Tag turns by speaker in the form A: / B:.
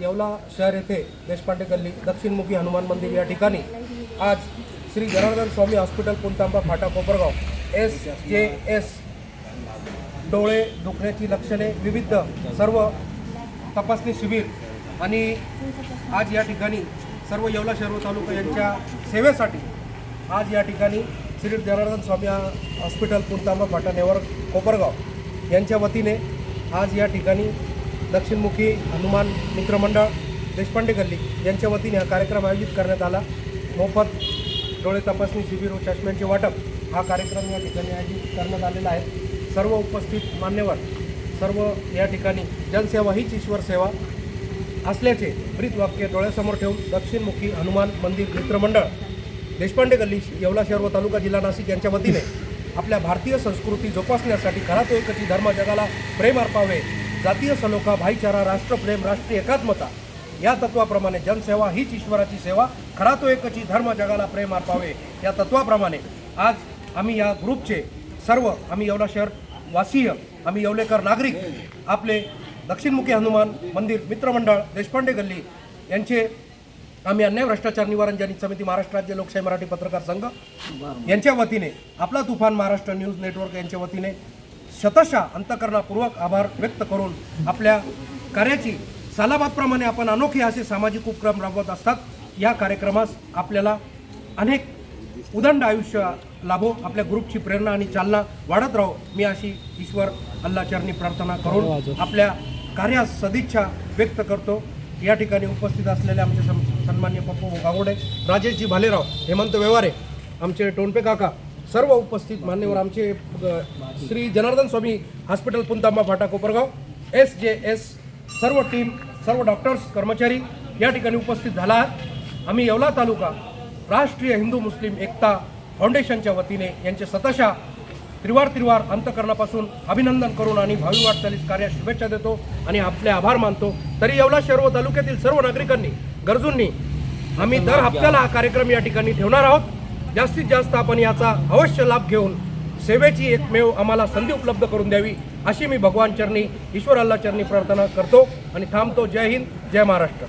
A: येवला शहर येथे देशपांडे गल्ली दक्षिणमुखी हनुमान मंदिर या ठिकाणी आज श्री जनार्दन स्वामी हॉस्पिटल पुणतांबा फाटा कोपरगाव SJS डोळे दुखण्याची लक्षणे विविध सर्व तपासणी शिबिर आणि आज या ठिकाणी सर्व येवला शहर व तालुका यांच्या सेवेसाठी आज या ठिकाणी श्री जनार्दन स्वामी हॉस्पिटल पुणतांबा फाटा नेवर कोपरगाव यांच्या वतीने आज या ठिकाणी दक्षिणमुखी हनुमान मित्रमंडळ देशपांडे गल्ली यांच्या वतीने हा कार्यक्रम आयोजित करण्यात आला। मोफत डोळे तपासणी शिबिर व चष्म्यांचे वाटप हा कार्यक्रम या ठिकाणी आयोजित करण्यात आलेला आहे। सर्व उपस्थित मान्यवर सर्व या ठिकाणी जनसेवा हीच ईश्वर सेवा असल्याचे ब्रीदवाक्य डोळ्यासमोर ठेवून दक्षिणमुखी हनुमान मंदिर मित्रमंडळ देशपांडे गल्ली येवला शहर व तालुका जिल्हा नाशिक यांच्या वतीने आपल्या भारतीय संस्कृती जोपासण्यासाठी खरा तो एकची धर्म जगाला प्रेम अर्पावे, जातीय सलोखा भाईचारा राष्ट्रप्रेम राष्ट्रीय एकात्मता या तत्वाप्रमाणे जनसेवा हीच ईश्वराची सेवा खरा तो एकची धर्म जगाला प्रेम अर्पावे या तत्वाप्रमाणे आज आम्ही या ग्रुपचे सर्व आम्ही येवला शहर वासीय आम्ही येवलेकर नागरिक आपले दक्षिणमुखी हनुमान मंदिर मित्रमंडळ देशपांडे गल्ली यांचे आम्ही अन्याय भ्रष्टाचार निवारण जनहित समिती महाराष्ट्र राज्य लोकशाही मराठी पत्रकार संघ यांच्या वतीने आपला तुफान महाराष्ट्र न्यूज नेटवर्क यांच्या वतीने शतशः अंतःकरणापूर्वक आभार व्यक्त करून आपल्या कार्याची सालाबादप्रमाणे आपण अनोखे असे सामाजिक उपक्रम राबवत असतात। या कार्यक्रमास आपल्याला अनेक उदंड आयुष्य लाभो, आपल्या ग्रुपची प्रेरणा आणि चालना वाढत राहो मी अशी ईश्वर अल्लाचरणी प्रार्थना करून आपल्या कार्यास सदिच्छा व्यक्त करतो। या ठिकाणी उपस्थित असलेले आमचे सन्मान्य पप्पू गांगोडे, राजेशजी भालेराव, हेमंत व्यवहारे, आमचे टोनपे काका, सर्व उपस्थित मान्यवर आमचे श्री जनार्दन स्वामी हॉस्पिटल पुणतांबा फाटा कोपरगाव SJS सर्व टीम सर्व डॉक्टर्स कर्मचारी या ठिकाणी उपस्थित झाला आहात। आम्ही येवला तालुका राष्ट्रीय हिंदू मुस्लिम एकता फाउंडेशनच्या वतीने यांचे शतशः त्रिवार अंतःकरणापासून अभिनंदन करून आणि भावी वाटचालीस कार्यास शुभेच्छा देतो आणि आपले आभार मानतो। तरी येवला शहर व तालुक्यातील सर्व नागरिकांनी गरजूंनी आम्ही दर हप्त्याला हा कार्यक्रम या ठिकाणी ठेवणार आहोत। जास्तीत जास्त आपण याचा अवश्य लाभ घेऊन सेवेची एकमेव आम्हाला संधी उपलब्ध करून द्यावी अशी मी भगवान चरणी ईश्वर अल्लाह चरणी प्रार्थना करतो आणि थांबतो। जय हिंद, जय महाराष्ट्र।